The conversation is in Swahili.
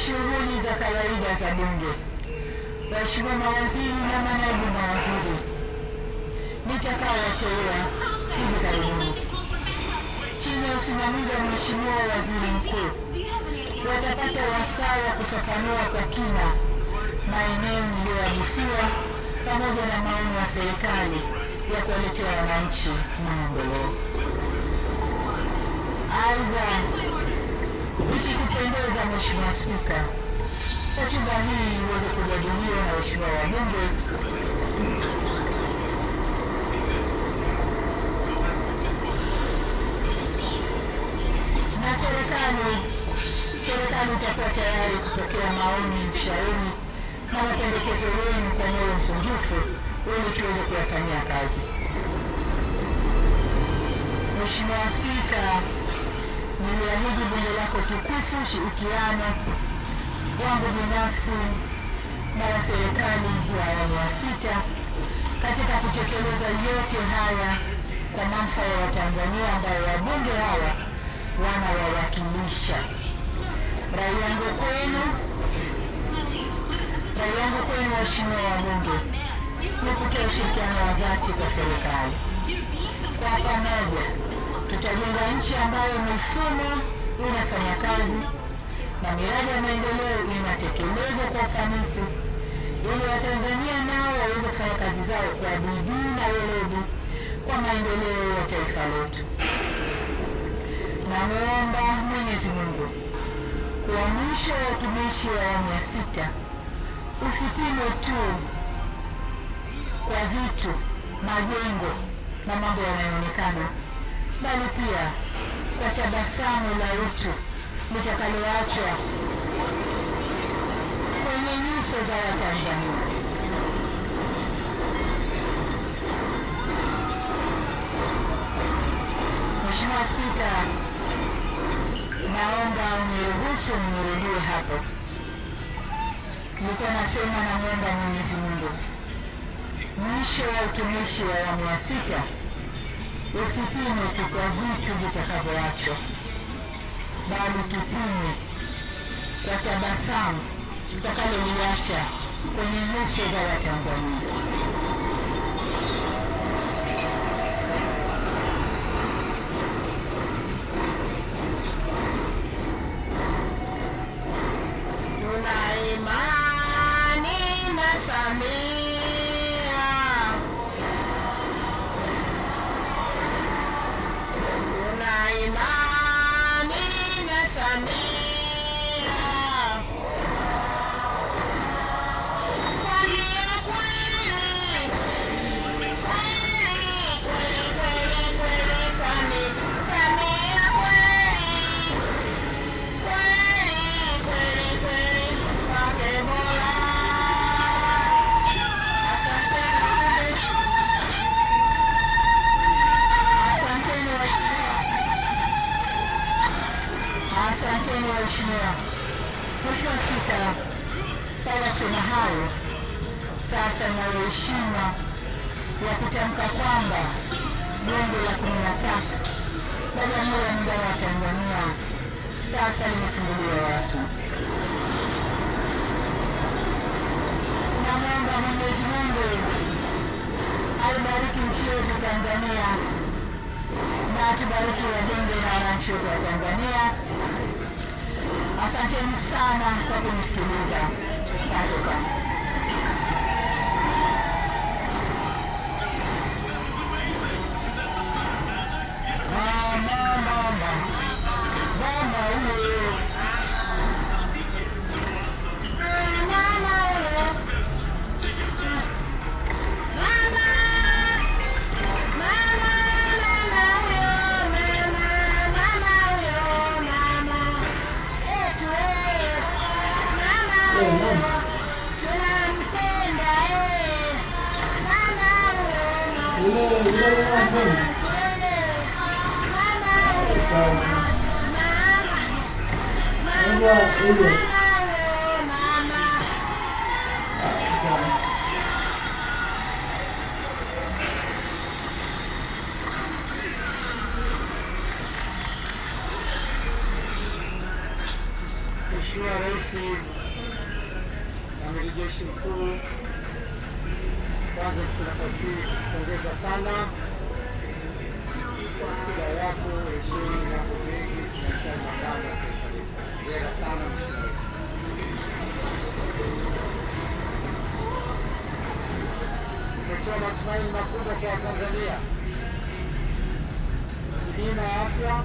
shughuli za kawaida za Bunge, waheshimiwa mawaziri na manaibu mawaziri nitakaowateua hivi karibuni chini ya usimamizi wa Mheshimiwa Waziri Mkuu watapata wasaa wa kufafanua kwa kina maeneo niliyoyagusia pamoja na maoni ya serikali ya kuwaletea wananchi maendeleo. Aidha, ikikupendeza Mheshimiwa Spika, hotuba hii iweze kujadiliwa na waheshimiwa wabunge na serikali itakuwa tayari kupokea maoni, ushauri na mapendekezo yenu kwa moyo mkunjufu ili tuweze kuyafanyia kazi. Mheshimiwa Spika, niliahidi bunge lako tukufu ushirikiano wangu binafsi na wa serikali ya awamu ya 6 katika kutekeleza yote haya kwa manufaa ya Watanzania ambao wabunge hawa wanawawakilisha. Rai yangu kwenu waheshimiwa wabunge ni kutoa ushirikiano wa dhati kwa serikali. Kwa pamoja tutajenga nchi ambayo mifumo inafanya kazi na miradi ya maendeleo inatekelezwa kwa ufanisi ili Watanzania nao waweze kufanya kazi zao kwa bidii na weledi kwa maendeleo ya taifa letu. Namuomba Mwenyezi Mungu kwa mwisho wa utumishi wa awamu ya 6 usipimwe tu kwa vitu, majengo na mambo yanayoonekana, bali pia kwa tabasamu la utu litakaloachwa kwenye nyuso za Watanzania. Mheshimiwa Spika, naomba uniruhusu nirudie hapo. Nilikuwa nasema namuomba Mwenyezi Mungu mwisho wa utumishi wa awamu ya 6 usipimwe tu kwa vitu vitakavyoachwa, bali tupimwe kwa tabasamu tutakaloliacha kwenye nyuso za Watanzania. Mheshimiwa Spika, baada ya kusema hayo, sasa na heshima ya kutamka kwamba Bunge la 13 la Jamhuri ya Muungano wa Tanzania sasa limefunguliwa rasmi. Namuomba Mwenyezi Mungu aibariki nchi yetu Tanzania na atubariki wabunge na wananchi wote wa Tanzania. Asanteni sana kwa kunisikiliza. Asante sana. Mheshimiwa Rais, Amiri Jeshi Mkuu, kwanza chukua nafasi hii kupongeza sana kwa hotuba yako, heshima mambo mengi tunasema ndani ya taifa letu. Hongera sana Mheshimiwa Rais. Umetoa matumaini makubwa kwa Watanzania, bima ya afya